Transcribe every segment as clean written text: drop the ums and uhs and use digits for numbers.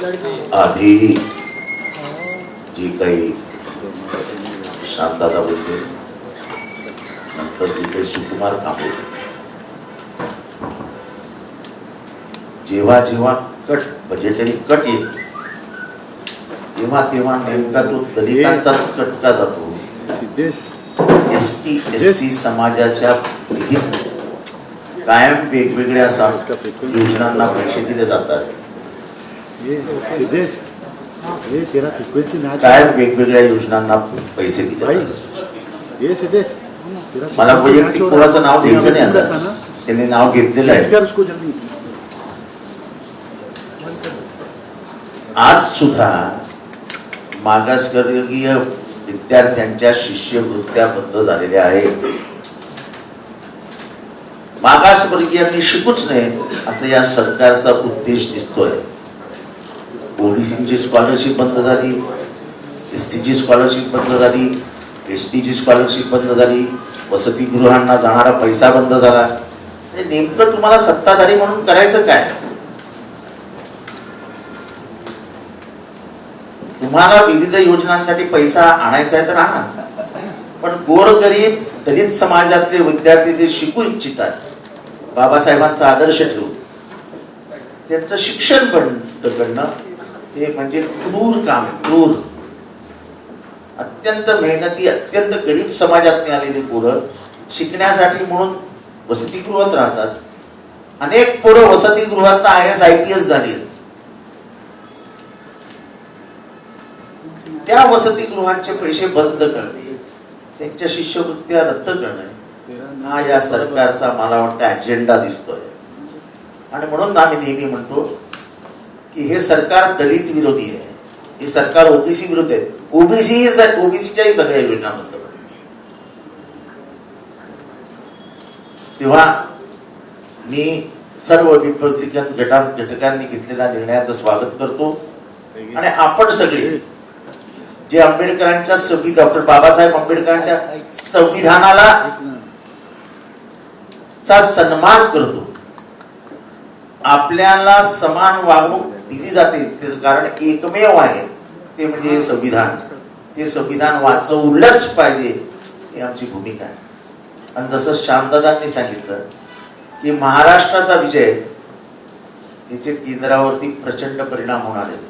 आधी जी काही शांतता बोलते, नंतर जी काही सुकुमार कांबळे, जेव्हा जेव्हा कट बजेटरी कट येईल तेव्हा तेव्हा नेमका तो दलितांचाच कट का जातो. एसटी एससी समाजाच्या निधीत कायम वेगवेगळ्या योजनांना पैसे दिले जातात. कायम वेगवेगळ्या योजनांना पैसे दिले जातात. मला वैयक्तिक कोणाचं नाव घ्यायचं नाही, आता त्यांनी नाव घेतलेलं आहे. आज सुद्धा मागासवर्गीय विद्यार्थ्यांच्या शिष्यवृत्त्या बंद झालेल्या आहेत. मागासवर्गीयांनी शिकूच नये असं या सरकारचा उद्देश दिसतोय. ओबीसीची स्कॉलरशिप बंद झाली, एसटीची स्कॉलरशिप बंद झाली, एसटीची स्कॉलरशिप बंद झाली, वसतिगृहांना जाणारा पैसा बंद झाला. आणि नेमकं तुम्हाला सत्ताधारी म्हणून करायचं काय? तुम्हाला विविध योजनांसाठी पैसा आणायचा आहे तर आणा, पण गोरगरीब दलित समाजातले विद्यार्थी ते शिकू इच्छितात, बाबासाहेबांचा आदर्श ठेवून त्यांचं शिक्षण बंद करणं हे म्हणजे क्रूर काम आहे. क्रूर, अत्यंत मेहनती, अत्यंत गरीब समाजात आलेली पोरं शिकण्यासाठी म्हणून वसतिगृहात राहतात. अनेक पोरं वसतिगृहात IAS IPS झाली. त्या वसतिगृहांचे पैसे बंद करणे, त्यांच्या शिष्यवृत्त्या रद्द करणे हा या सरकारचा मला वाटतं अजेंडा दिसतोय. आणि म्हणून आम्ही नेहमी म्हणतो की हे सरकार दलित विरोधी आहे, हे सरकार ओबीसी विरोधी आहे. ओबीसीच्याही सगळ्या योजना बंद करणे. तेव्हा मी सर्व रिपब्लिकन घटकांनी घेतलेल्या निर्णयाचं स्वागत करतो. आणि आपण सगळे जे आंबेडकरांच्या डॉक्टर बाबासाहेब आंबेडकरांच्या संविधानाला चा सन्मान करतो, आपल्याला समान वागणूक दिली जाते, कारण एकमेव आहे ते म्हणजे संविधान. ते संविधान वाचवलंच पाहिजे ही आमची भूमिका आहे. आणि जसं श्यामदादांनी सांगितलं की महाराष्ट्राचा विजय याचे केंद्रावरती प्रचंड परिणाम होणार आहेत.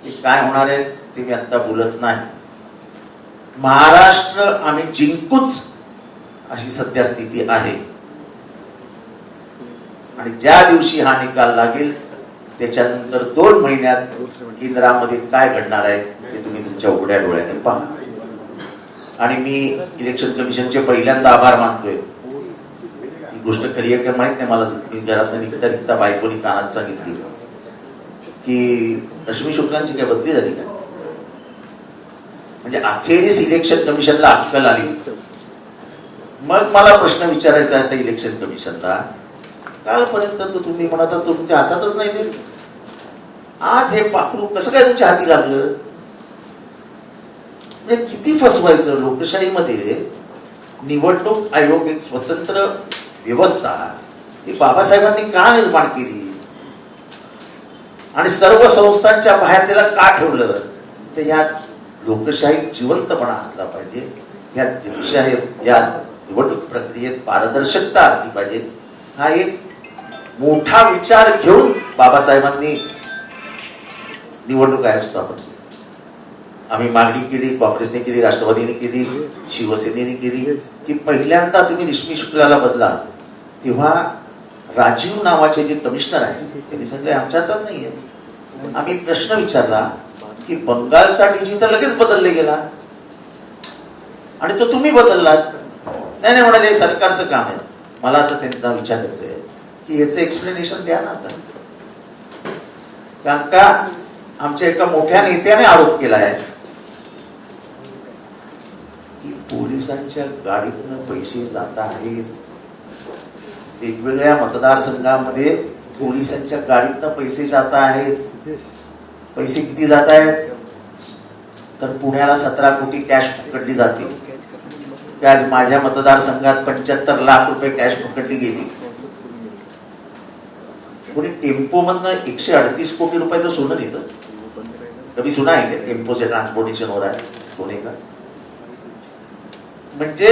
ते काय होणार आहे ते मी आता बोलत नाही. महाराष्ट्र आम्ही जिंकूच अशी सध्या स्थिती आहे. आणि ज्या दिवशी हा निकाल लागेल त्याच्यानंतर 2 महिन्यात केंद्रामध्ये काय घडणार आहे ते तुम्ही तुमच्या उघड्या डोळ्याने पहा. आणि मी इलेक्शन कमिशनचे पहिल्यांदा आभार मानतोय. ही गोष्ट खरी आहे का माहित नाही मला. मी घरात निघता निघता बायकोनी कानात सांगितली की रश्मी शुक्लांची काय बदली झाली का? म्हणजे अखेरीस इलेक्शन कमिशनला अक्कल आली. मग मला प्रश्न विचारायचा आहे त्या इलेक्शन कमिशनला, कालपर्यंत तर तुम्ही म्हणत तुमच्या हातातच नाही ते, आज हे पाखरू कसं काय तुमच्या हाती लागलं? म्हणजे किती फसवायचं. लोकशाहीमध्ये निवडणूक आयोग एक स्वतंत्र व्यवस्था ही बाबासाहेबांनी का निर्माण केली आणि सर्व संस्थांच्या बाहेर त्याला का ठेवलं? तर यात लोकशाही जिवंतपणा असला पाहिजे, या निवडणूक प्रक्रियेत पारदर्शकता असली पाहिजे. हा एक मोठा विचार घेऊन बाबासाहेबांनी निवडणूक आयोग स्थापन केली. आम्ही मागणी केली, काँग्रेसने केली, राष्ट्रवादीने केली, शिवसेनेने केली की पहिल्यांदा तुम्ही रश्मी शुक्लाला बदला. तेव्हा राजीव नावाचे जे कमिशनर आहेत त्यांनी सांगितलं आमच्या हातात नाहीये. आम्ही प्रश्न विचारला की बंगालचा डीजी तर लगेच बदलले गेला आणि तो तुम्ही बदललात. नाही म्हणाले सरकारचं काम आहे. मला आता त्यांना विचारायचं आहे की याचं एक्सप्लेनेशन द्या ना. आता कारण का आमच्या एका मोठ्या नेत्याने आरोप केला आहे की पोलिसांच्या गाडीतनं पैसे जात आहेत. वेगवेगळ्या मतदारसंघामध्ये पोलिसांच्या गाडीतनं पैसे जात आहेत. पैसे किती जात आहेत तर पुण्याला 17 कोटी कॅश पकडली जाते. आज माझ्या मतदारसंघात 75 लाख रुपये कॅश पकडली गेली. कोणी टेम्पो मधनं 138 कोटी रुपयाचं सोनं घेतं? कधी सुना आहे का टेम्पो से ट्रांसपोर्टेशन हो रहा है सोने का? म्हणजे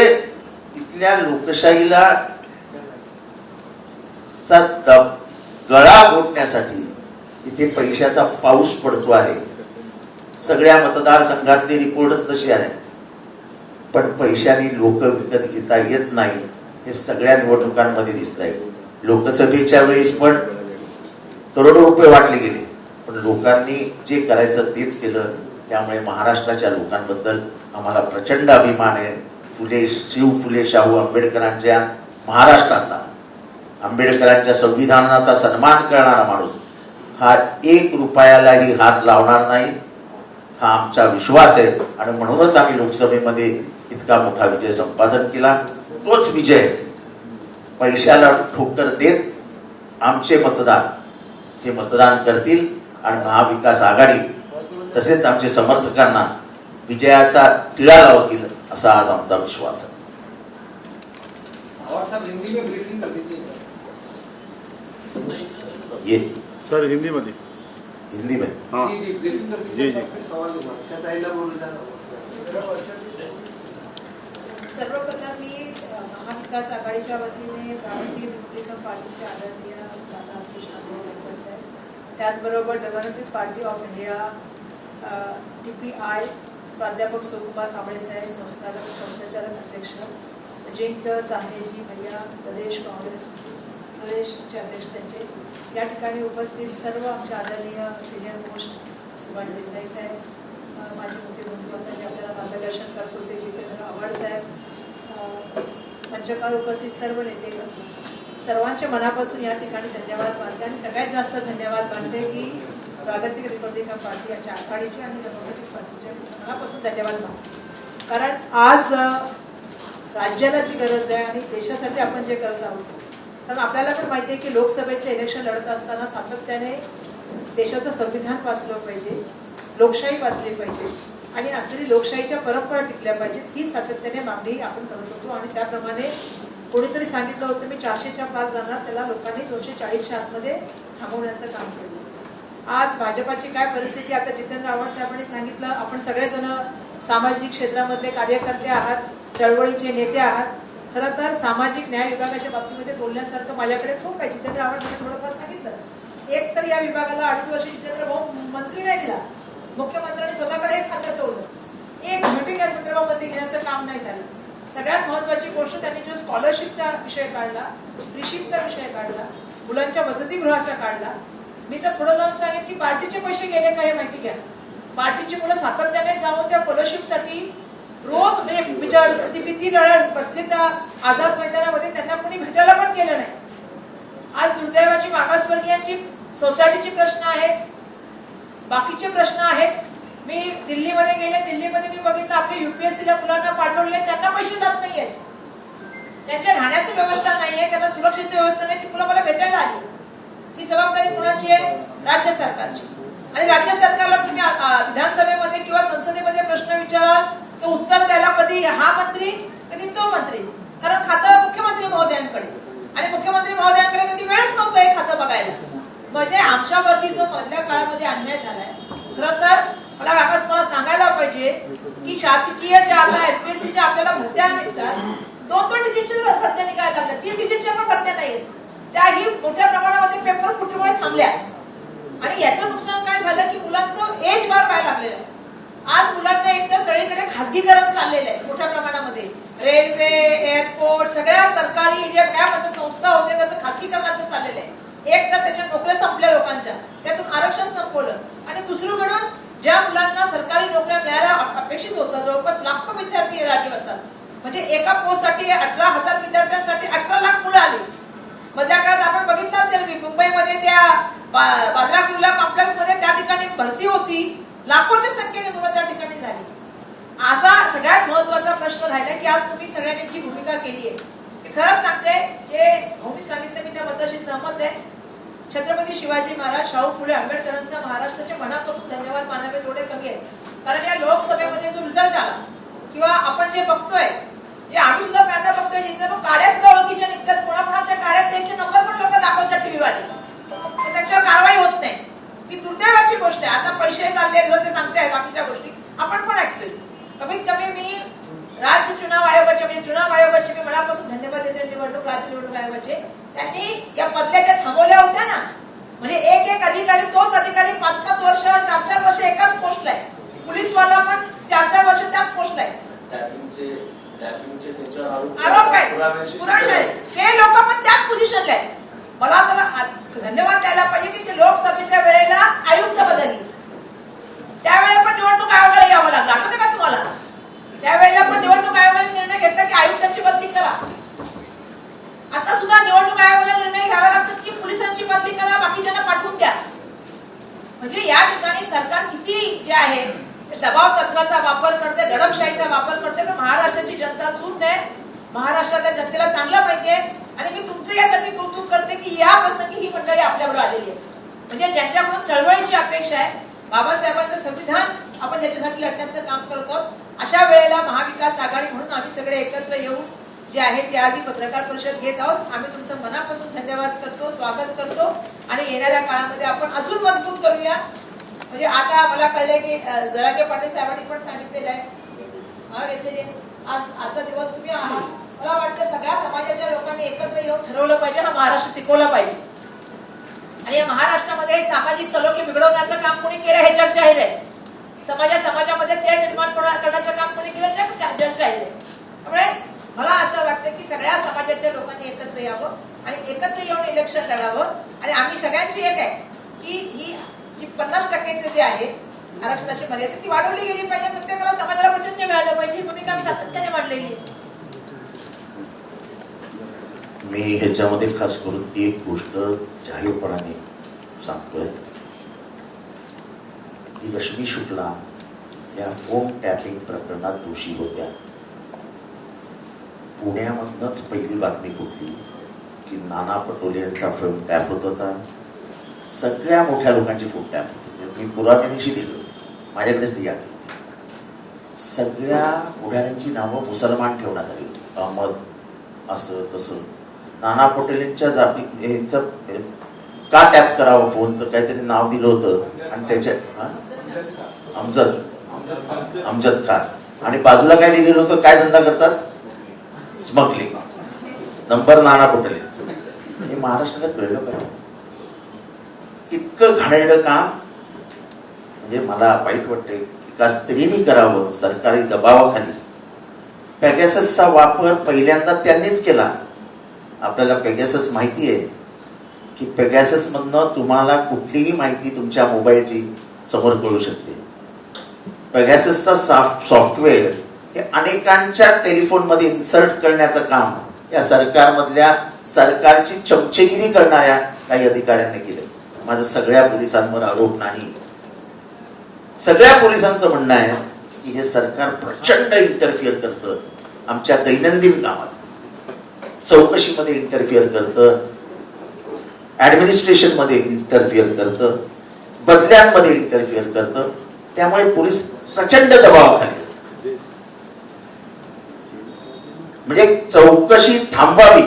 इथल्या लोकशाहीला गळा घोटण्यासाठी इथे पैशाचा पाऊस पडतो आहे. सगळ्या मतदारसंघातले रिपोर्टच तसे आहे. पण पैशाने लोक विकत घेता येत नाही हे सगळ्या निवडणुकांमध्ये दिसतंय. लोकसभेच्या वेळेस पण करोडो रुपये वाटले गेले, पण लोकांनी जे करायचं तेच केलं. त्यामुळे महाराष्ट्राच्या लोकांबद्दल आम्हाला प्रचंड अभिमान आहे. शिव फुले शाहू आंबेडकरांच्या महाराष्ट्रातला, आंबेडकरांच्या संविधानाचा सन्मान करणारा माणूस हा 1 रुपयालाही हात लावणार नाही, हा आमचा विश्वास आहे. आणि म्हणूनच आम्ही लोकसभेमध्ये इतका मोठा विजय संपादन केला. तोच विजय पैशाला ठोकर देत आमचे मतदार हे मतदान करतील आणि महाविकास आघाडी तसेच आमचे समर्थकांना विजयाचा टिळा लावतील असा आज आमचा विश्वास आहे. ये सर हिंदी मध्ये हिंदी में हाँ जी जी सर्वप्रथम मी महाविकास आघाडीच्या वतीने भारतीय रिपब्लिकन पार्टीचे आदरणीय दादा आशिष आंबेडकर साहेब, त्याचबरोबर development party of India DPI प्राध्यापक सुकुमार कांबळे साहेब, संचालक अध्यक्ष अजिंक्य चांदेजी भैया, प्रदेश काँग्रेस प्रदेशचे अध्यक्ष त्यांचे, या ठिकाणी उपस्थित सर्व आमचे आदरणीय सिनियर मोस्ट सुभाष देसाई साहेब, माझे मोठे बंधू आता जे आपल्याला मार्गदर्शन करत होते जितेंद्र आव्हाड साहेब, मंचकावर उपस्थित सर्व नेते, सर्वांचे मनापासून या ठिकाणी धन्यवाद मानते. आणि सगळ्यात जास्त धन्यवाद मानते की प्रागतिक रिपब्लिकन पार्टी याच्या आघाडीचे आणि डेमोक्रेटिक पार्टीचे मनापासून धन्यवाद मानते. कारण आज राज्याला जी गरज आहे आणि देशासाठी आपण जे करत आहोत, कारण आपल्याला पण माहिती आहे की लोकसभेचे इलेक्शन लढत असताना सातत्याने देशाचं संविधान वाचलं पाहिजे, लोकशाही वाचली पाहिजे आणि असलेली लोकशाहीच्या परंपरा टिकल्या पाहिजेत, ही सातत्याने मागणी आपण करत होतो. आणि त्याप्रमाणे कोणीतरी सांगितलं होतं मी 400च्या पार जाणार, त्याला लोकांनी 240च्या आतमध्ये थांबवण्याचं काम केलं. आज भाजपाची काय परिस्थिती, आता जितेंद्र आव्हाड साहेबांनी सांगितलं, आपण सगळेजण सामाजिक क्षेत्रामधले कार्यकर्ते आहात, चळवळीचे नेते आहात. खरं तर सामाजिक न्याय विभागाच्या बाबतीमध्ये बोलण्यासारखं माझ्याकडे खूप आहे. जितेंद्र आव्हाड थोडंफार सांगितलं, एक तर या विभागाला 2.5 वर्ष जितेंद्र भाऊ मंत्री नाही दिला, मुख्यमंत्र्यांनी स्वतःकडे एक खातं ठेवलं, एक मीटिंग या संदर्भामध्ये घेण्याचं काम नाही झालं. सगळ्यात महत्वाची गोष्ट त्यांनी जो स्कॉलरशिपचा विषय काढला, फ्रीशिपचा विषय काढला, मुलांच्या वसतिगृहाचा काढला. मी तर पुढे जाऊन सांगेन की पार्टीचे पैसे गेले का हे माहिती घ्या. पार्टीची मुलं सातत्याने जाऊन त्या फेलोशिपसाठी रोज विचार भीती लढत बसले त्या आझाद मैदानामध्ये, त्यांना कोणी भेटायला पण केलं नाही. आज दुर्दैवाची मागासवर्गीयांची सोसायटीचे प्रश्न आहेत, बाकीचे प्रश्न आहेत. मी दिल्लीमध्ये गेले, दिल्लीमध्ये मी बघितलं आपले UPSC ला मुलांना पाठवले, त्यांना पैसे जात नाहीये, त्यांच्या राहण्याची व्यवस्था नाहीये, त्यांना सुरक्षेची व्यवस्था नाही. ती मुलं मला भेटायला आली. ही जबाबदारी कोणाची आहे? राज्य सरकारची. आणि राज्य सरकारला तुम्ही विधानसभेमध्ये किंवा संसदेमध्ये प्रश्न विचाराल तर उत्तर द्यायला कधी हा मंत्री कधी तो मंत्री, कारण खातं मुख्यमंत्री महोदयांकडे, आणि मुख्यमंत्री महोदयांकडे कधी वेळच नव्हतं हे खातं बघायला. म्हणजे आमच्यावरती जो मधल्या काळामध्ये अन्याय झालाय, खरं तर मला काका तुम्हाला सांगायला पाहिजे की शासकीय ज्या आता FPSCच्या आपल्याला भरत्या निघतात, 2-2 डिजिटच्या भरत्या निघायला लागल्या, 3 डिजिटच्या पण भरत्या नाहीत. त्याही मोठ्या प्रमाणामध्ये पेपर फुटीमुळे थांबल्या. आणि याचं नुकसान काय झालं की मुलांचं एज बार व्हायला लागलेलं आहे. आज मुलांना एकतर सगळीकडे खासगीकरण चाललेलं आहे मोठ्या प्रमाणामध्ये. रेल्वे, एअरपोर्ट, सगळ्या सरकारी इंडिया काय संस्था होते त्याचं खासगीकरणाचं चाललेलं आहे. एक तर त्याच्या नोकऱ्या संपल्या लोकांच्या, त्यातून आरक्षण संपवलं. आणि दुसरीकडून ज्या मुलांना सरकारी नोकऱ्या मिळायला अपेक्षित होतं, जवळपास लाखो विद्यार्थी या जागी बसतात. म्हणजे एका पोस्टसाठी 18,000 विद्यार्थ्यांसाठी 18 लाख मुलं आली. मधल्या काळात आपण बघितलं असेल की मुंबईमध्ये त्या बांद्रा कुर्ला कॉम्प्लेक्समध्ये त्या ठिकाणी भरती होती, लाखोच्या संख्येने मुलं त्या ठिकाणी झाली. असा सगळ्यात महत्वाचा प्रश्न राहिला की आज तुम्ही सगळ्यांनी जी भूमिका केली आहे ती खरंच सांगते, जे भाऊनी सांगितलं मी त्या मताशी सहमत आहे. छत्रपती शिवाजी महाराज, शाहू फुले आंबेडकरांचा महाराष्ट्राच्या मनापासून धन्यवाद मानावे तेवढे कमी आहे. कारण या लोकसभेमध्ये जो रिझल्ट आला किंवा आपण जे बघतोय, जे आम्ही सुद्धा पहिल्यांदा बघतोय, जिथे काड्या सुद्धा ओळखीच्या निघतात, कोणाकोणाच्या काड्यात त्यांचे नंबर पण लोक दाखवतात टीव्ही वाले. त्यांच्यावर कारवाई होत नाही, ही दुर्दैवाची गोष्ट आहे. आता पैसे चालले जर ते सांगताय बाकीच्या गोष्टी आपण पण ऐकतोय. कमीत कमी मी राज्य चुनाव आयोगाचे म्हणजे चुनाव आयोगाचे मी मनापासून धन्यवाद देते. निवडणूक राज्य निवडणूक आयोगाचे त्यांनी या बदल्याच्या थांबवल्या होत्या ना. म्हणजे एक एक अधिकारी, तोच अधिकारी 5-5 वर्ष 4-4 वर्ष एकाच पोस्टला आहे. पोलीसवाला पण 4-4 वर्ष त्याच पोस्टला आहे. आरोप आहे, पुरावे आहेत. ते लोक पण त्याच पोझिशनला आहेत. मला तर धन्यवाद द्यायला पाहिजे की ते लोकसभेच्या वेळेला आयुक्त बदलली, त्यावेळेला पण निवडणूक आयोगाला यावं लागलं. आठवतं का तुम्हाला? त्यावेळेला पण निवडणूक आयोगाने निर्णय घेतला की आयुक्तांची बदली करा. आता सुद्धा निवडणूक आयोगाला निर्णय घ्यावा लागतात की पोलिसांची बदली करा, बाकीच्यांना पाठवून द्या. म्हणजे या ठिकाणी सरकार किती जे आहे ते दबाव तंत्राचा वापर करते, दडपशाहीचा वापर करते. पण महाराष्ट्राची जनता सूद आहे. महाराष्ट्रातल्या जनतेला चांगलं माहिती आहे. आणि मी तुमचं यासाठी कौतुक करते की या प्रसंगी ही मंडळी आपल्याबरोबर आलेली आहे. म्हणजे ज्यांच्याकडून चळवळीची अपेक्षा आहे, बाबासाहेबांचं संविधान आपण ज्याच्यासाठी लढण्याचं काम करत आहोत, अशा वेळेला महाविकास आघाडी म्हणून आम्ही सगळे एकत्र येऊन जे आहे ते आज ही पत्रकार परिषद घेत आहोत. आम्ही तुमचं मनापासून धन्यवाद करतो, स्वागत करतो आणि येणाऱ्या काळामध्ये आपण अजून मजबूत करूया. म्हणजे आता मला कळलंय की जरांगे पाटील साहेबांनी पण सांगितलेलं आहे, आजचा दिवस तुम्ही आहात. मला वाटतं सगळ्या समाजाच्या लोकांनी एकत्र येऊन ठरवलं पाहिजे, हा महाराष्ट्र टिकवला पाहिजे. आणि या महाराष्ट्रामध्ये सामाजिक सलोखे बिघडवण्याचं काम कोणी केलं हे जग जाहीर आहे. समाजामध्ये ते निर्माण करण्याचं काम कोणी केलं जग जाहीर आहे. त्यामुळे मला असं वाटतं की सगळ्या समाजाच्या लोकांनी एकत्र यावं आणि एकत्र येऊन इलेक्शन लढावं. आणि आम्ही सगळ्यांची एक आहे की ही जी 50% जे आहे आरक्षणाची मर्यादा ती वाढवली गेली पाहिजे. प्रत्येकाला समाजाला प्रतिनिधी मिळालं पाहिजे. ही भूमिका आम्ही सातत्याने मांडलेली आहे. मी ह्याच्यामध्ये खास करून एक गोष्ट जाहीरपणाने सांगतोय की रश्मी शुक्ला या फोन टॅपिंग प्रकरणात दोषी होत्या. पुण्यामधनच पहिली बातमी फुटली की नाना पटोले यांचा फोन टॅप होत होता. सगळ्या मोठ्या लोकांचे फोन टॅप होते. मी पुराव्यानिशी दिले होते, माझ्याकडेच ती यादी होती. सगळ्या पुढाऱ्यांची नावं मुसलमान ठेवण्यात आली होती. अहमद असं तसं. नाना पटोलेंच्या यांचं का टॅप करावं फोन, तर काहीतरी नाव दिलं होतं आणि त्याच्या अमजद खान आणि बाजूला काय लिहिलेलं होतं, काय धंदा करतात, स्मगलिंग, नंबर नाना पटोलेंचं. हे महाराष्ट्राला कळलं पाहिजे. इतकं घाणेरडं काम म्हणजे मला वाईट वाटते. एका स्त्रीने करावं सरकारी दबावाखाली. पेगॅससचा वापर पहिल्यांदा त्यांनीच केला. आपल्याला पेगॅसस माहिती आहे की पेगॅससमधनं तुम्हाला कुठलीही माहिती तुमच्या मोबाईलची समोर कळू शकते. पेगॅससचा सॉफ्टवेअर हे अनेकांच्या टेलिफोनमध्ये इन्सर्ट करण्याचं काम या सरकारची चमचेगिरी करणाऱ्या काही अधिकाऱ्यांनी केलं. माझं सगळ्या पोलिसांवर आरोप नाही. सगळ्या पोलिसांचं म्हणणं आहे की हे सरकार प्रचंड इंटरफिअर करतं आमच्या दैनंदिन कामात, चौकशीमध्ये इंटरफिअर करतं, ॲडमिनिस्ट्रेशनमध्ये इंटरफिअर करतं, बदल्यांमध्ये इंटरफिअर करतं. त्यामुळे पोलीस प्रचंड दबावाखाली असतात. म्हणजे चौकशी थांबवावी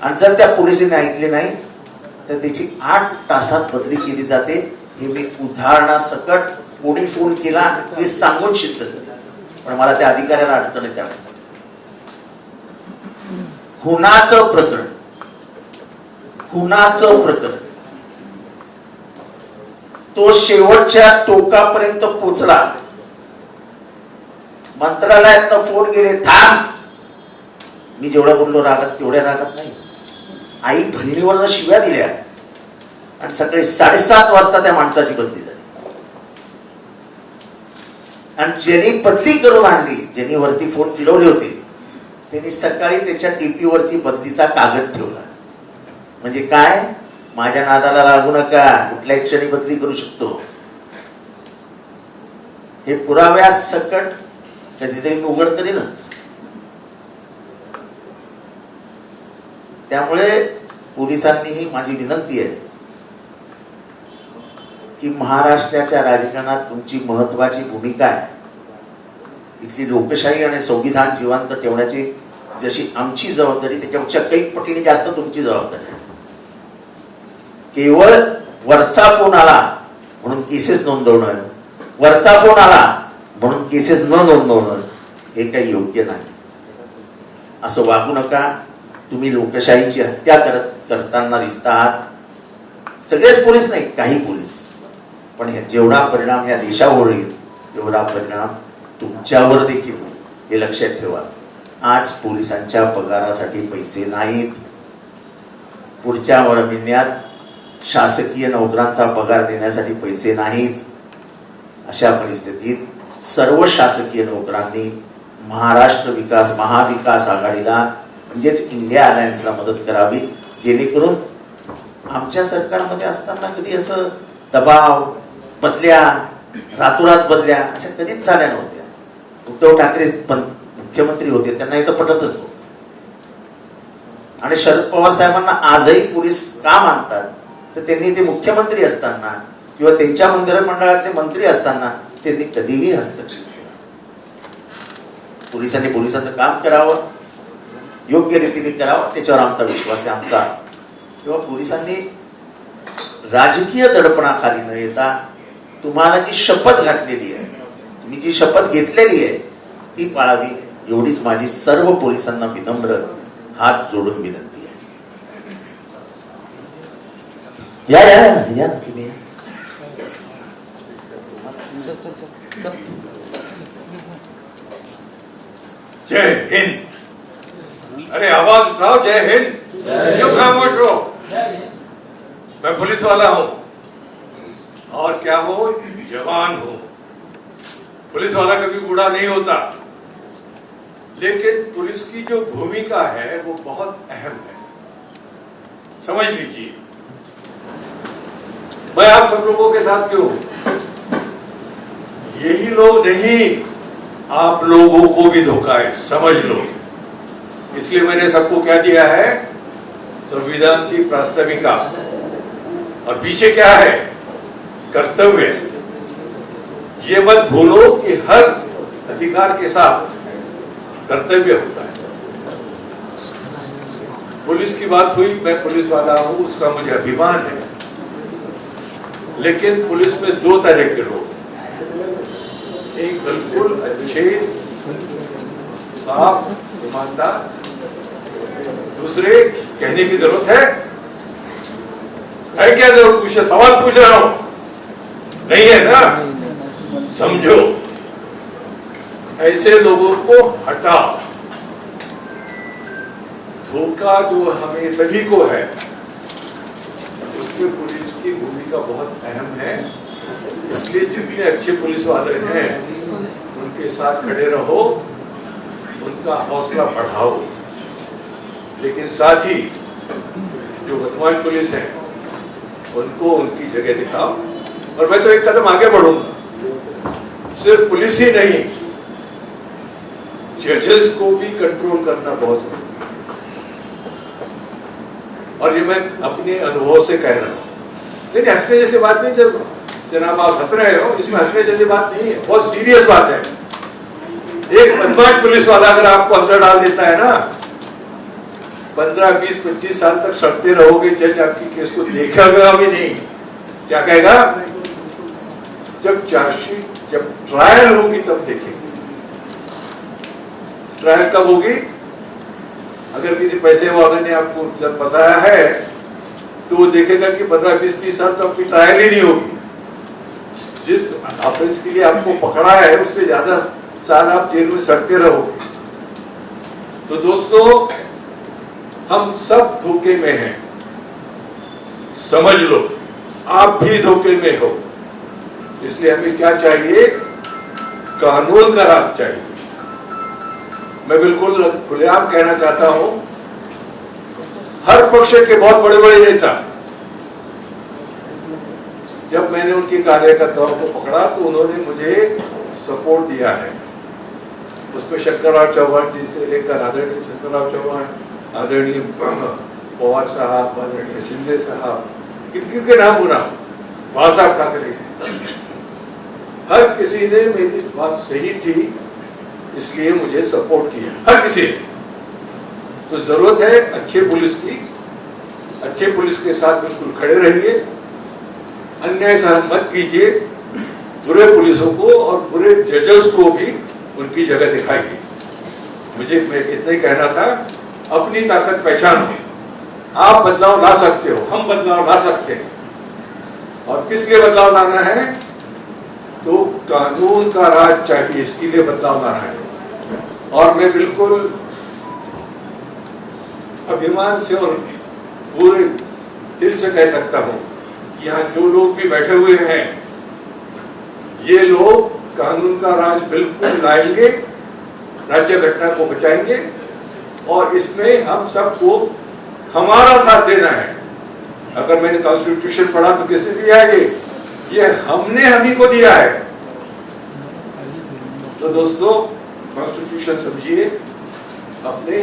आणि जर त्या पोलिसांनी ऐकले नाही तर त्याची 8 तासात बदली केली जाते. हे मी उदाहरणासकट कोणी फोन केला हे सांगून सिद्ध केलं. पण मला त्या अधिकाऱ्याला अडचण आहे. त्यावेळेस खुनाचं प्रकरण तो शेवटच्या टोकापर्यंत पोचला. मंत्रालयात फोन गेले, थांब. मी जेवढा बोललो रागात तेवढ्या रागात नाही. आई बहिणीवर शिव्या दिल्या आणि सकाळी 7:30 वाजता त्या माणसाची बदली झाली. आणि ज्यांनी बदली करून आणली, ज्यांनी वरती फोन फिरवले होते, त्यांनी सकाळी त्याच्या टीपी वरती बदलीचा कागद ठेवला. म्हणजे काय, माझ्या नादाला लागू नका, कुठल्याही क्षणी बदली करू शकतो. हे पुराव्यासकट कधीतरी मी उघड करीनच. त्यामुळे पोलिसांनीही माझी विनंती आहे की महाराष्ट्राच्या राजकारणात तुमची महत्वाची भूमिका आहे. इथली लोकशाही आणि संविधान जिवंत ठेवण्याची जशी आमची जबाबदारी त्याच्यापेक्षा काही पटीने जास्त तुमची जबाबदारी आहे. केवळ वरचा फोन आला म्हणून केसेस नोंदवणं, वरचा फोन आला म्हणून केसेस न नोंदवणं हे काही योग्य नाही. असं वागू नका. तुम्ही लोकशाहीची हत्या करताना दिसता आहात. सगळेच पोलीस नाही, काही पोलीस. पण जेवढा परिणाम या देशावर होईल तेवढा परिणाम तुमच्यावर देखील होईल, हे लक्षात ठेवा. आज पोलिसांच्या पगारासाठी पैसे नाहीत. पुढच्या महिन्यात शासकीय नोकरांचा पगार देण्यासाठी पैसे नाहीत. अशा परिस्थितीत सर्व शासकीय नोकरांनी महाराष्ट्र विकास महाविकास आघाडीला म्हणजेच इंडिया अलायन्सला मदत करावी, जेणेकरून आमच्या सरकारमध्ये असताना कधी असं दबाव, बदल्या, रातोरात बदल्या अशा कधीच झाल्या नव्हत्या. उद्धव ठाकरे मुख्यमंत्री होते, त्यांना इथं पटतच नव्हतं. आणि शरद पवार साहेबांना आजही पोलीस का मानतात, तर त्यांनी ते मुख्यमंत्री असताना किंवा त्यांच्या मंत्रिमंडळातले मंत्री असताना त्यांनी कधीही हस्तक्षेप केला. पोलिसांनी पोलिसांचं काम करावं, योग्य रीतीने करावं, त्याच्यावर आमचा विश्वास आहे. आमचा किंवा पोलिसांनी राजकीय दडपणाखाली न येता तुम्हाला जी शपथ घातलेली आहे, तुम्ही जी शपथ घेतलेली आहे ती पाळावी, एवढीच माझी सर्व पोलिसांना विनम्र हात जोडून विनंती आहे. या ना तुम्ही. जय हिंद. अरे आवाज उठाओ, जय हिंद. क्यों खामोश हो? मैं पुलिस वाला हूं और क्या हो, जवान हूं. पुलिस वाला कभी बूढ़ा नहीं होता, लेकिन पुलिस की जो भूमिका है वो बहुत अहम है, समझ लीजिए. मैं आप सब लोगों के साथ क्यों? यही लोग नहीं, आप लोगों को भी धोखा है, समझ लो. इसलिए मैंने सबको क्या दिया है, संविधान की प्राथमिकता, और पीछे क्या है, कर्तव्य. ये मत भूलो कि हर अधिकार के साथ कर्तव्य होता है. पुलिस की बात हुई, मैं पुलिस वाला हूं, उसका मुझे अभिमान है. लेकिन पुलिस में दो तरह के लोग हैं. एक बिल्कुल अच्छे, साफ, ईमानदार. दूसरे, कहने की जरूरत है क्या जरूरत, पूछे, सवाल पूछ रहा हूं, नहीं है ना? समझो, ऐसे लोगों को हटाओ. धोखा जो हमें सभी को है, उसमें पुलिस की भूमिका बहुत अहम है. इसलिए जितने अच्छे पुलिस वाले हैं उनके साथ खड़े रहो, उनका हौसला बढ़ाओ. लेकिन साथ ही जो बदमाश पुलिस है उनको उनकी जगह दिखाओ. और मैं तो एक कदम आगे बढ़ूंगा, सिर्फ पुलिस ही नहीं, जजेस को भी कंट्रोल करना बहुत जरूरी है. और ये मैं अपने अनुभव से कह रहा हूं. नहीं, हंसने जैसी बात नहीं. जब जनाब आप हंस रहे हो, इसमें हंसने जैसी बात नहीं है, बहुत सीरियस बात है. एक बदमाश पुलिस वाला अगर आपको अंदर डाल देता है ना, 15, 20, 25 साल तक सड़ते रहोगे. जज आपकी केस को देखेगा भी नहीं. क्या कहेगा? जब चार्जशीट, जब ट्रायल होगी तब देखेंगे. ट्रायल कब होगी? अगर किसी पैसे वाले ने आपको जब फंसाया है तो वो देखेगा कि 15, 20, 30 साल तो आपकी ट्रायल ही नहीं होगी. जिस ऑफेंस के लिए आपको पकड़ा है उससे ज्यादा साल आप जेल में सड़ते रहोगे. तो दोस्तों, हम सब धोखे में हैं, समझ लो. आप भी धोखे में हो. इसलिए हमें क्या चाहिए? कानून का राज चाहिए. मैं बिल्कुल खुलेआम कहना चाहता हूं, हर पक्ष के बहुत बड़े बड़े नेता, जब मैंने उनके कार्यकर्ताओं को पकड़ा तो उन्होंने मुझे सपोर्ट दिया है. उसमें शंकरराव चौहान जी से लेकर आदरणीय शंकरराव चौहान, आदरणीय पवार साहब, आदरणीय शिंदे साहब, किन के नाम बुना, बाला साहब ठाकरे, हर किसी ने मेरी बात सही थी इसलिए मुझे सपोर्ट किया. हर किसी ने. तो जरूरत है अच्छे पुलिस की, अच्छे पुलिस के साथ बिल्कुल खड़े रहिए, अन्याय सहन मत कीजिए, बुरे पुलिसों को और बुरे जजेस को भी उनकी जगह दिखाइए। मुझे इतना ही कहना था, अपनी ताकत पहचानो, आप बदलाव ला सकते हो, हम बदलाव ला सकते हैं। और किस लिए बदलाव लाना है? तो कानून का राज चाहिए, इसके लिए बदलाव लाना है। और मैं बिल्कुल अभिमान से और पूरे दिल से कह सकता हूं, यहाँ जो लोग भी बैठे हुए हैं, ये लोग कानून का राज बिल्कुल लाएंगे, राज्य घटना को बचाएंगे, और इसमें हम सबको हमारा साथ देना है। अगर मैंने कॉन्स्टिट्यूशन पढ़ा तो किसने दिया है? ये हमने हम ही को दिया है। तो दोस्तों, कॉन्स्टिट्यूशन समझिए, अपने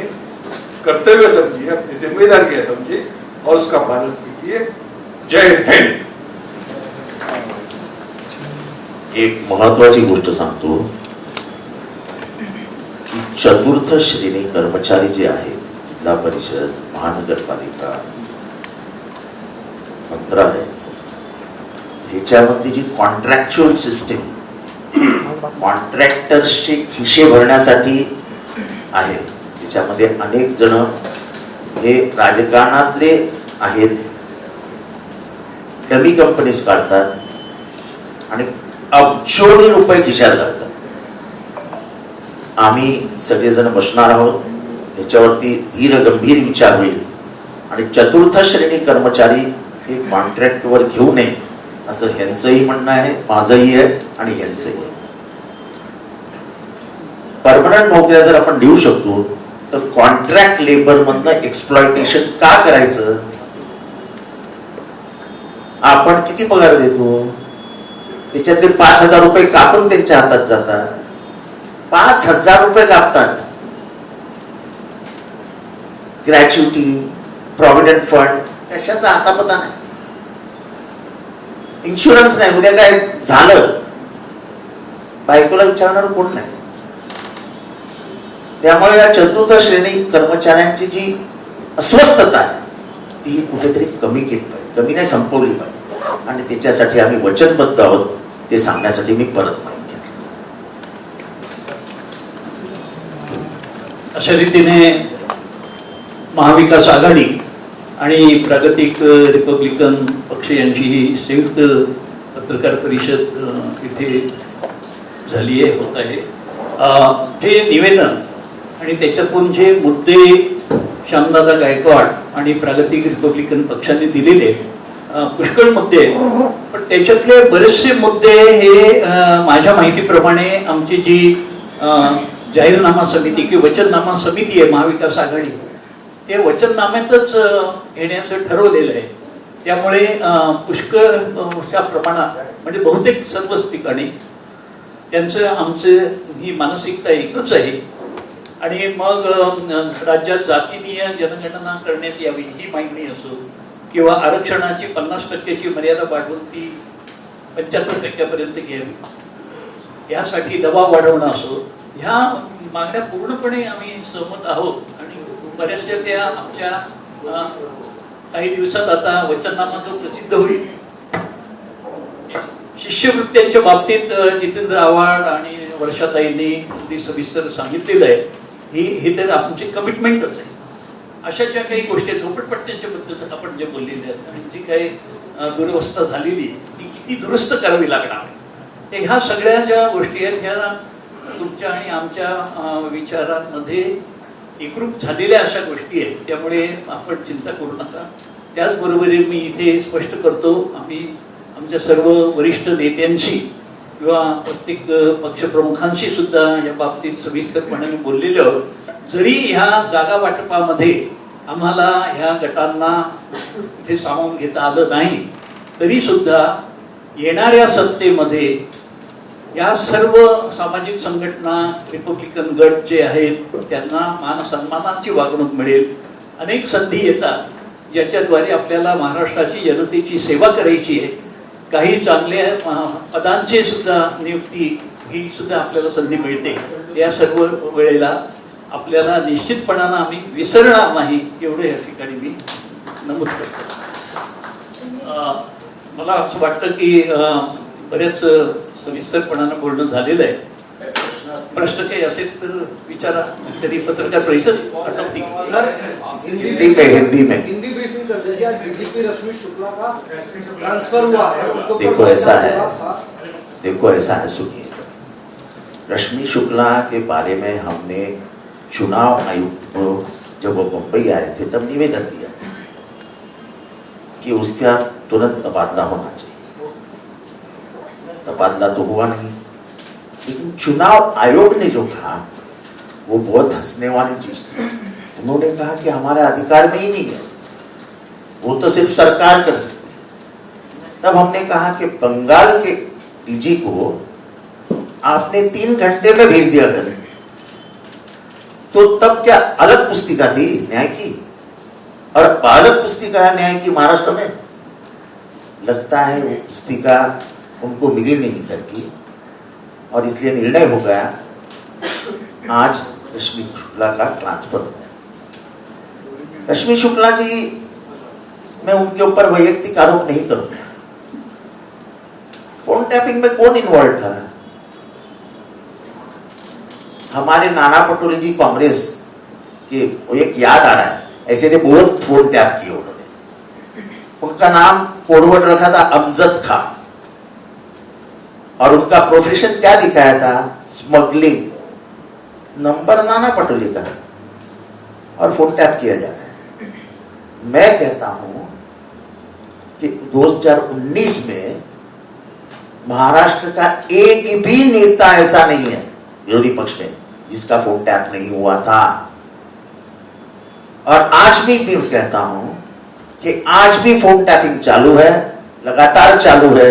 कर्तव्य समझिए, अपनी जिम्मेदारियां समझिए और उसका पालन कीजिए। जय हिंद। एक महत्वाची गोष्ट सांगतो की चतुर्थ श्रेणी कर्मचारी जे आहेत, जिल्हा परिषद, महानगरपालिका, मंत्रालय, ह्याच्यामधली जी कॉन्ट्रॅक्च्युअल सिस्टीम कॉन्ट्रॅक्टर्सचे खिशे भरण्यासाठी आहे, त्याच्यामध्ये अनेक जण हे राजकारणातले आहेत, डमी कंपनीज काढतात आणि अब्जोनी रुपये खिशात घालतात. आम्ही सगळेजण बसणार आहोत, याच्यावरती धीर गंभीर विचार होईल आणि चतुर्थ श्रेणी कर्मचारी हे कॉन्ट्रॅक्टवर घेऊ नये असं ह्यांचंही म्हणणं आहे, माझंही आहे आणि ह्यांचंही आहे. परमनंट नोकऱ्या जर आपण देऊ शकतो तर कॉन्ट्रॅक्ट लेबर मधनं एक्सप्लॉयटेशन का करायचं? आपण किती पगार देतो? त्याच्यातले 5,000 रुपये कापून त्यांच्या हातात जातात. 5,000 रुपये कापतात. ग्रॅच्युटी, प्रॉव्हिडंट फंड, कशाचा आता पता नाही. इन्शुरन्स नाही, उद्या काय झालं बायकोला विचारणार कोण नाही. त्यामुळे या चतुर्थ श्रेणी कर्मचाऱ्यांची जी अस्वस्थता आहे ती कुठेतरी कमी केली पाहिजे, कमी नाही संपवली पाहिजे, आणि त्याच्यासाठी आम्ही वचनबद्ध आहोत ते सांगण्यासाठी मी परत माहिती घेतली. अशा रीतीने महाविकास आघाडी आणि प्रागतिक रिपब्लिकन पक्ष यांची ही संयुक्त पत्रकार परिषद इथे झाली आहे, होत आहे. जे निवेदन आणि त्याच्यातून जे मुद्दे श्यामदादा गायकवाड आणि प्रागतिक रिपब्लिकन पक्षाने दिलेले पुष्कळ मुद्दे आहेत, पण त्याच्यातले बरेचसे मुद्दे हे माझ्या माहितीप्रमाणे आमची जी जाहीरनामा समिती किंवा वचननामा समिती आहे महाविकास आघाडी, ते वचननाम्यातच घेण्याचं ठरवलेलं आहे. त्यामुळे पुष्कळशा प्रमाणात म्हणजे बहुतेक सर्वच ठिकाणी त्यांचं आमचं ही मानसिकता एकच आहे. आणि मग राज्यात जातीनीय जनगणना करण्यात यावी ही मागणी असो, किंवा आरक्षणाची 50% मर्यादा वाढवून ती 75% घ्यावी यासाठी दबाव वाढवणं असो, ह्या मागण्या पूर्णपणे आम्ही सहमत आहोत. आणि बऱ्याचशा त्या आमच्या काही दिवसात आता वचननामा जो प्रसिद्ध होईल. शिष्यवृत्त्यांच्या बाबतीत जितेंद्र आव्हाड आणि वर्षाताईंनी अगदी सविस्तर सांगितलेलं आहे. ही तर आमची कमिटमेंटच आहे. अशा ज्या काही गोष्टी आहेत, झोपडपट्ट्यांच्या बद्दल आपण जे बोललेले आहेत आणि जी काही दुरवस्था झालेली ती किती दुरुस्त करावी लागणार, ते ह्या सगळ्या ज्या गोष्टी आहेत ह्या तुमच्या आणि आमच्या विचारांमध्ये एकरूप झालेल्या अशा गोष्टी आहेत. त्यामुळे आपण चिंता करू नका. त्याचबरोबर मी इथे स्पष्ट करतो, आम्ही आमच्या सर्व वरिष्ठ नेत्यांशी किंवा प्रत्येक पक्षप्रमुखांशी सुद्धा या बाबतीत सविस्तरपणे बोललेलो आहोत. जरी ह्या जागा वाटपामध्ये आम्हाला ह्या गटांना इथे सामावून घेता आलं नाही, तरी सुद्धा येणाऱ्या सत्तेमध्ये या सर्व सामाजिक संघटना, रिपब्लिकन गट जे आहेत त्यांना मान सन्मानाची वागणूक मिळेल. अनेक संधी येतात ज्याच्याद्वारे आपल्याला महाराष्ट्राची जनतेची सेवा करायची आहे. काही चांगल्या पदांची सुद्धा नियुक्ती ही सुद्धा आपल्याला संधी मिळते. या सर्व वेळेला आपल्याला निश्चितपणानं आम्ही विसरणार नाही एवढं या ठिकाणी मी नमूद करतो. मला असं वाटतं की बरेच सविस्तरपणानं बोलणं झालेलं आहे. प्रश्न काही असेल तर विचारा. तरी पत्रकार परिषद आटोपती. हिंदी में हिंदी ब्रीफिंग कर दीजिए. आज डीजीपी रश्मि शुक्ला का ट्रांसफर हुआ है. उनको देखो ऐसा है, सुनिए. रश्मि शुक्ला के बारे में हमने चुनाव आयुक्त को जब वो मुंबई आए थे तब निवेदन दिया कि उसका तुरंत तबादला होना चाहिए. तबादला तो हुआ नहीं, लेकिन चुनाव आयोग ने जो कहा वो बहुत हंसने वाली चीज थी. उन्होंने कहा कि हमारे अधिकार में ही नहीं है, वो तो सिर्फ सरकार कर सकती है. तब हमने कहा कि बंगाल के डीजी को आपने 3 घंटे में भेज दिया था, तो तब क्या अलग पुस्तिका थी न्याय की, और अलग पुस्तिका है न्याय की महाराष्ट्र में. लगता है वो पुस्तिका उनको मिली नहीं इधर की, और इसलिए निर्णय हो गया आज रश्मि शुक्ला का ट्रांसफर हो गया. रश्मि शुक्ला जी, मैं उनके ऊपर वैयक्तिक आरोप नहीं करूंगा. फोन टैपिंग में कौन इन्वॉल्व था? हमारे नाना पटोले जी कांग्रेस के, वो एक याद आ रहा है, ऐसे ने बहुत फोन टैप किए उन्होंने. उनका नाम कोडवर्ड रखा था अमजद खान, और उनका प्रोफेशन क्या दिखाया था? स्मगलिंग. नंबर नाना पटोले का, और फोन टैप किया जा रहा है. मैं कहता हूं कि 2019 में महाराष्ट्र का एक भी नेता ऐसा नहीं है विरोधी पक्ष में जिसका फोन टैप नहीं हुआ था. और आज भी मैं कहता हूं कि आज भी फोन टैपिंग चालू है, लगातार चालू है,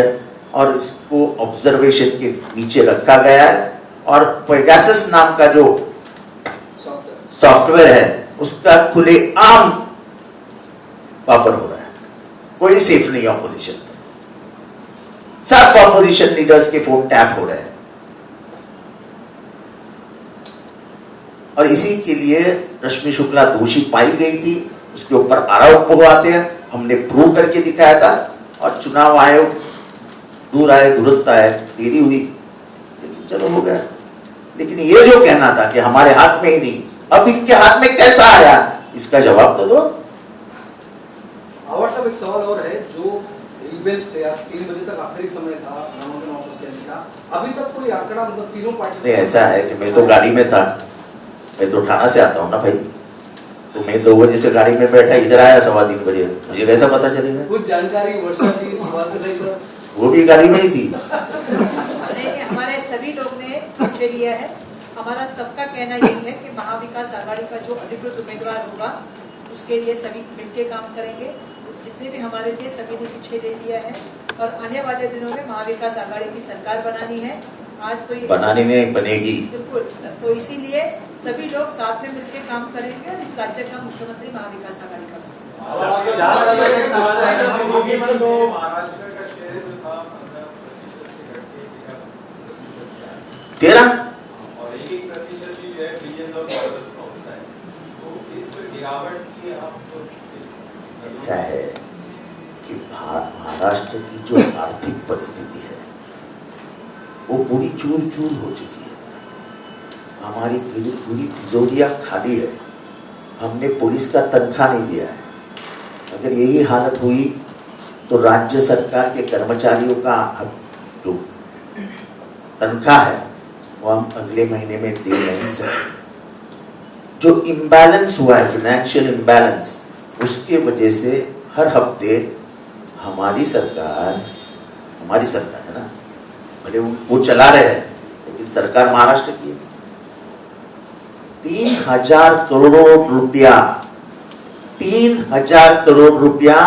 और इसको ऑब्जर्वेशन के नीचे रखा गया है. और पेगासस नाम का जो सॉफ्टवेयर है उसका खुलेआम वापर हो रहा है. कोई सेफ नहीं है ऑपोजिशन में. सब ऑपोजिशन लीडर्स के फोन टैप हो रहे हैं. और इसी के लिए रश्मि शुक्ला दोषी पाई गई थी, उसके ऊपर आरोप हुआते हैं, हमने प्रूव करके दिखाया था. और चुनाव आयोग दूर आए दुरुस्त आए, देरी हुई, लेकिन चलो हो गया. लेकिन ये जो कहना था कि हमारे हाथ में ही नहीं, अब इनके हाथ में कैसा आया, इसका जवाब तो दो. आवाज साहब, एक सवाल और है. जो रीबेल्स थे, आज 3 बजे तक आखिरी समय था नामांकन वापस लेने का, अभी तक कोई आंकड़ा, मतलब तीनों पार्टी. ऐसा है कि मैं तो गाड़ी में था, मैं तो ठाणा से आता हूँ ना भाई, तो मैं 2 बजे से गाड़ी में बैठा, इधर आया 3:15 बजे. मुझे कैसा पता चलेगा? कुछ जानकारी वर्षा जी, सुभाष सही सर, वो भी गाड़ी में ही थी. नहीं, हमारे सभी लोग ने पीछे लिया है. हमारा सबका कहना यही है कि महाविकास आघाड़ी का जो अधिकृत उम्मीदवार होगा उसके लिए सभी मिलके काम करेंगे. जितने भी हमारे थे सभी ने पीछे ले लिया है, और आने वाले दिनों में महाविकास आघाड़ी की सरकार बनानी है. आज तो ये बनानी नहीं, बनेगी. बिल्कुल. तो इसीलिए सभी लोग साथ में मिलकर काम करेंगे, और इस राज्य का मुख्यमंत्री महाविकास आघाड़ी का. तेरा और 1% जो है बिलियंस ऑफ डॉलर्स का होता है. तो इस गिरावट की आप ऐसा है कि महाराष्ट्र की जो आर्थिक परिस्थिति है वो पूरी चूर चूर हो चुकी है. हमारी पूरी तिजोरियां खाली है. हमने पुलिस का तनख्वाह नहीं दिया है. अगर यही हालत हुई तो राज्य सरकार के कर्मचारियों का जो तनख्वाह है वो हम अगले महीने में दे नहीं सकते. जो इम्बैलेंस हुआ है, फाइनेंशियल इम्बैलेंस, उसके वजह से हर हफ्ते हमारी सरकार है ना, भले वो चला रहे हैं लेकिन सरकार महाराष्ट्र की है. 3,000 करोड़ रुपया 3,000 करोड़ रुपया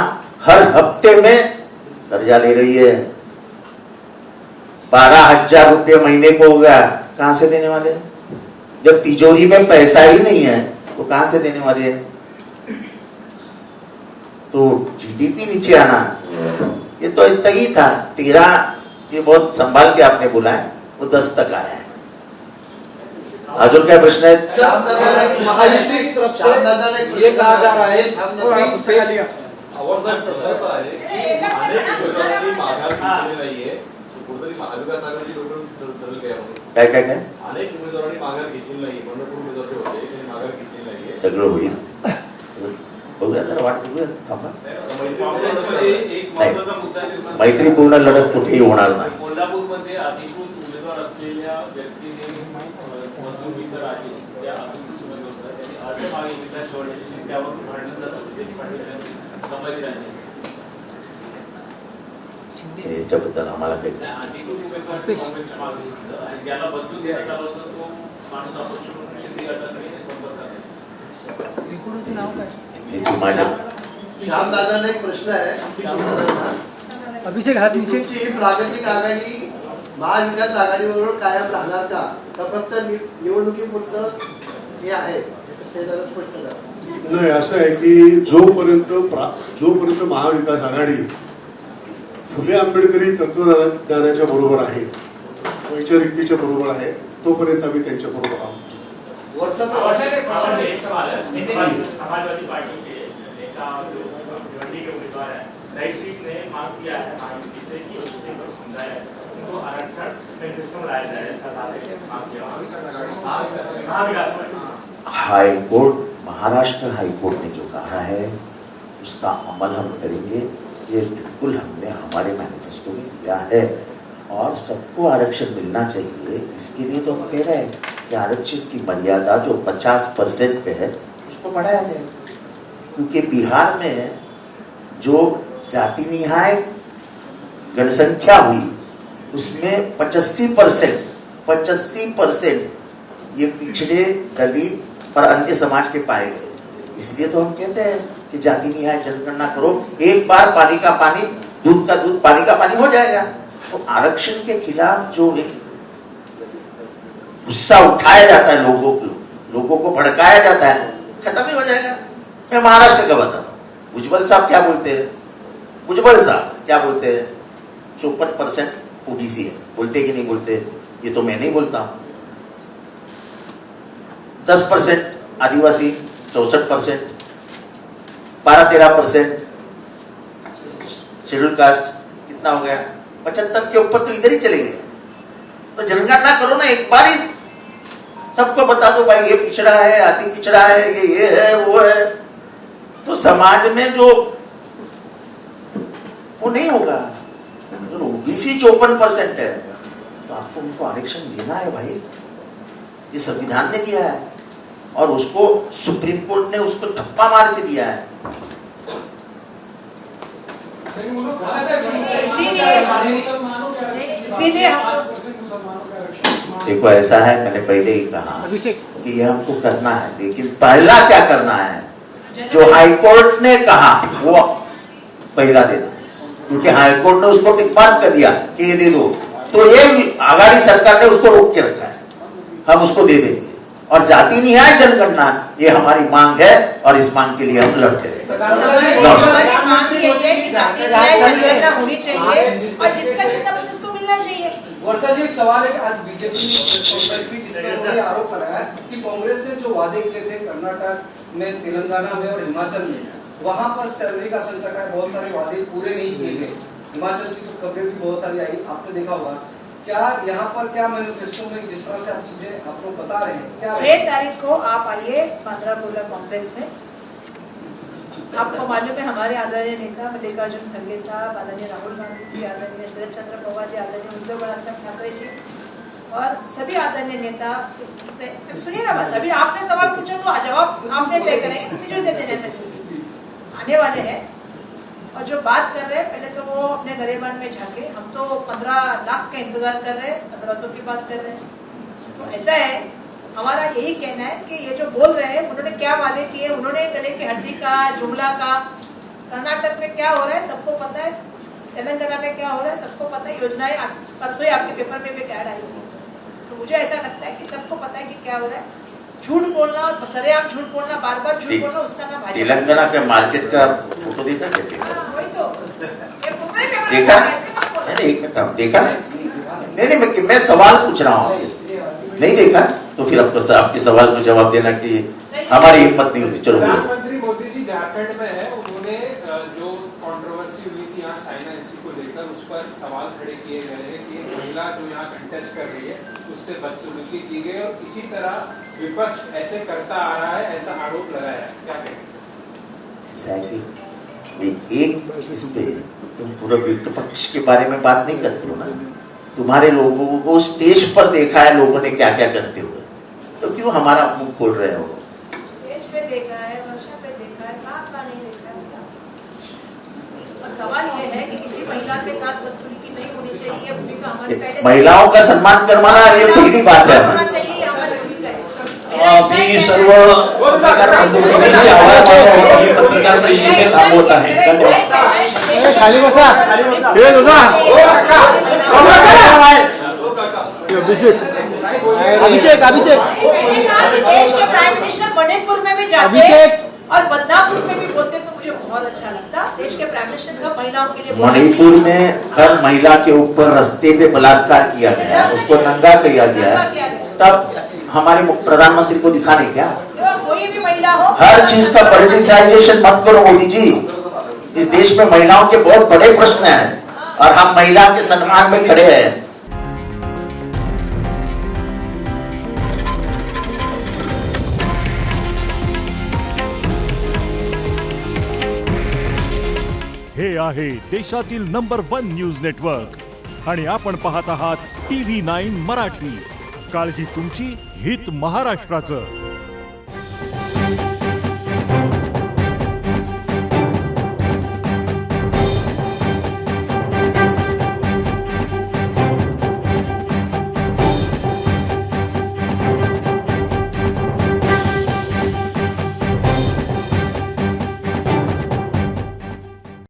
हर हफ्ते में कर्जा ले रही है. 12,000 रुपये महीने को हो गया. कहां से देने वाले हैं? जब तिजोरी में पैसा ही नहीं है तो कहां से देने वाले हैं? तो जीडीपी नीचे आना ये तो इतना ही था. 13, ये बहुत संभाल के आपने बोला है, वो 10 तक आया है. अजून क्या प्रश्न है? महायुति की तरफ से ये कहा जा रहा है कि पवारसाहेब कसं असं आहे की अनेक उमेदवारांनी माघार घेतलेली नाहीये कुठेतरी महाविकास आघाडी लोक बदल काय काय काय अनेक उमेदवारांनी माघार घेतलेली नाही पंढरपूर उमेदवार होते त्यांनी माघार घेतलेली नाहीये सगळं होईल बघूया जरा वाट बघूया थांबा काँग्रेसमध्ये एक महत्त्वाचा मुद्दा निर्माण मैत्रीपूर्ण लढत कुठेही होणार नाही. कोल्हापूरमध्ये अधिकृत उमेदवार असलेल्या व्यक्तीने मंजुरी तर आहे त्या अधिकृत उमेदवार त्यांनी अर्ज मागे घेतला सोडण्याची त्यावर भांडण झालं असं त्यांनी पाटील संभाजीराजे याच्याबद्दल आम्हाला काही अधिकृत उमेदवार काँग्रेसच्या मागे घेतलं आणि ज्याला बदलून देण्यात आलं होतं तो माणूस अपक्ष म्हणून शिंदे गटाकडे संपर्क आहे. याची माझ्या श्यामदादांना एक प्रश्न आहे श्यामदादांना. अभिषेक हात नीचे. तुमची प्रादेशिक आघाडी महाविकास आघाडीबरोबर कायम राहणार का फक्त निवडणुकीपुरतं हे आहे ते जरा स्पष्ट करा. नाही असं आहे की जोपर्यंत महाविकास आघाडी फुले आंबेडकरी तत्वज्ञानाच्या बरोबर आहे वैचारिकतेच्या बरोबर आहे तोपर्यंत आम्ही त्यांच्या बरोबर आहोत. समाजवादी पार्टी के नेता जो भिवंडी के उम्मीदवार है राइट ने मांग किया है महायुति से कि उसके पर समुदाय है उनको आरक्षण मैनिफेस्टो में लाया जाए सरकार ने मांग किया. हाईकोर्ट महाराष्ट्र हाईकोर्ट ने जो कहा है उसका अमल हम करेंगे. ये बिल्कुल हमने हमारे मैनिफेस्टो में दिया है और सबको आरक्षण मिलना चाहिए. इसके लिए तो हम कह रहे हैं कि आरक्षण की मर्यादा जो 50% पे है उसको बढ़ाया जाए क्योंकि बिहार में जो जाति निहाय जनसंख्या हुई उसमें 85% ये पिछड़े दलित और अन्य समाज के पाए गए. इसलिए तो हम कहते हैं कि जाति निहाय जनगणना करो. एक बार पानी का पानी दूध का दूध पानी का पानी हो जाएगा. तो आरक्षण के खिलाफ जो एक गुस्सा उठाया जाता है लोगों को भड़काया जाता है खत्म ही हो जाएगा. मैं महाराष्ट्र का बताता हूँ. भुजबल साहब क्या बोलते हैं 54% ओबीसी है. बोलते कि नहीं बोलते ये तो मैं नहीं बोलता. 10% आदिवासी 64%, 12-13% शेड्यूल कास्ट कितना हो गया 75 के ऊपर तो इधर ही चले गए. तो जनगणना करो ना एक बार ही सबको बता दो भाई ये पिछड़ा है अति पिछड़ा है ये है वो है. तो समाज में जो वो नहीं होगा. अगर ओबीसी 54% है तो आपको उनको आरक्षण देना है भाई. ये संविधान ने दिया है और उसको सुप्रीम कोर्ट ने उसको धप्पा मार के दिया है. इसीलिए देखो ऐसा है मैंने पहले ही कहा कि ये हमको करना है लेकिन पहला क्या करना है जो हाईकोर्ट ने कहा वो पहला देना क्योंकि हाईकोर्ट ने उसको टिक मार्क कर दिया कि ये दे दो. तो ये आघाड़ी सरकार ने उसको रोक के रखा है. हम उसको दे देंगे और जाति निहाय जनगणना ये हमारी मांग है और इस मांग के लिए हम लड़ते रहेंगे. मांग यही है कि जाति न्याय जनगणना होनी चाहिए और जिसका जितना बने उसको मिलना चाहिए. वर्षा जी एक सवाल है कि आज बीजेपी जिसमें आरोप लगाया है कि कांग्रेस ने जो वादे किए थे कर्नाटक में तेलंगाना में और हिमाचल में वहां पर सैलरी का संकट है. बहुत सारे वादे पूरे नहीं किए गए. हिमाचल की तो खबरें भी बहुत सारी आई आपने देखा होगा. क्या यहाँ पर क्या मैनिफेस्टो में जिस तरह से आप चीजें आप लोग बता रहे हैं क्या 6 तारीख को आप आइए बांद्रा कॉम्प्लेक्स में. आपको मालूम है हमारे आदरणीय नेता मल्लिकार्जुन खड़गे साहब, आदरणीय राहुल गांधी जी, आदरणीय शरद चंद्र पवार जी, आदरणीय उद्धव बाळासाहेब ठाकरे जी और सभी आदरणीय नेता. सुनिए ना बात. अभी आपने सवाल पूछा तो जवाब आपने तय करेंगे तो मुझे दे देने आने वाले हैं. और जो बात कर रहे हैं पहले तो वो अपने गरेबान में झाके. हम तो 15 लाख का इंतजार कर रहे हैं 1500 की बात कर रहे हैं. तो ऐसा है हमारा यही कहना है कि ये जो बोल रहे हैं उन्होंने क्या वादे किए. उन्होंने गले की हड्डी का जुमला का कर्नाटक में क्या हो रहा है सबको पता है. तेलंगाना में क्या हो रहा है सबको पता है. योजनाएं परसों ही आपके पेपर में भी ऐड आई थी. तो मुझे ऐसा लगता है कि सबको पता है कि क्या हो रहा है. झूठ बोलना और सरेआम झूठ बोलना बार बार झूठ बोलना उसका नाम भाजपा. तेलंगाना के मार्केट का फोटो देखा क्या? वही तो देखा नहीं देखा नहीं. मैं सवाल पूछ रहा हूँ आपसे. नहीं देखा तो फिर आपको आपके सवाल को जवाब देना कि हमारी हिम्मत नहीं होती. चलो प्रधानमंत्री मोदी जी झारखंड में है. उन्होंने जो टच कर रही है, उससे बदसलूकी की गई और इसी तरह विपक्ष ऐसे करता आ रहा है, ऐसा आरोप लगाया है। क्या कहेंगे? ऐसा है कि एक इस पे तुम पूरा विपक्ष के बारे में बात नहीं करते हो ना। तुम्हारे लोगों को स्टेज पर देखा है लोगों ने क्या क्या करते हुए, तो क्यों हमारा मुंह खोल रहे हो? स्टेज पे देखा है, वर्षा पे देखा है, कहाँ नहीं देखा है। और सवाल ये है कि किसी महिला के साथ बदसलूकी नहीं होनी चाहिए, ये भूमिका हमारी पहले से- महिलाओं का सम्मान करवाना ये पहली बात है। होना चाहिए, ये हमारी भूमिका है। मी सर्व पत्रकार बंधूंनी आवाज पत्रकार परिषदेत थांबवत आहे. धन्यवाद. खाली बसा. हे दादा. अभिषेक अभिषेक देश के प्राइम मिनिस्टर मणिपुर में भी जाते हैं और बदनापुर में भी बोलते तो मुझे बहुत अच्छा लगता। देश के प्राइम मिनिस्टर सब महिलाओं के लिए बोलना मणिपुर चाहिए। में हर महिला के ऊपर रास्ते पे बलात्कार किया गया, उसको नंगा किया गया है, तब हमारे प्रधानमंत्री को दिखाने क्या? कोई भी महिला हो, हर चीज का पॉलिटिसाइजेशन मत करो मोदी जी। इस देश में महिलाओं के बहुत बड़े प्रश्न हैं और हम महिला के सम्मान में खड़े हैं। हे आहे देशातील नंबर 1 न्यूज नेटवर्क आणि आपण पाहत आहात TV9 मराठी. काळजी तुमची, हित महाराष्ट्राचं.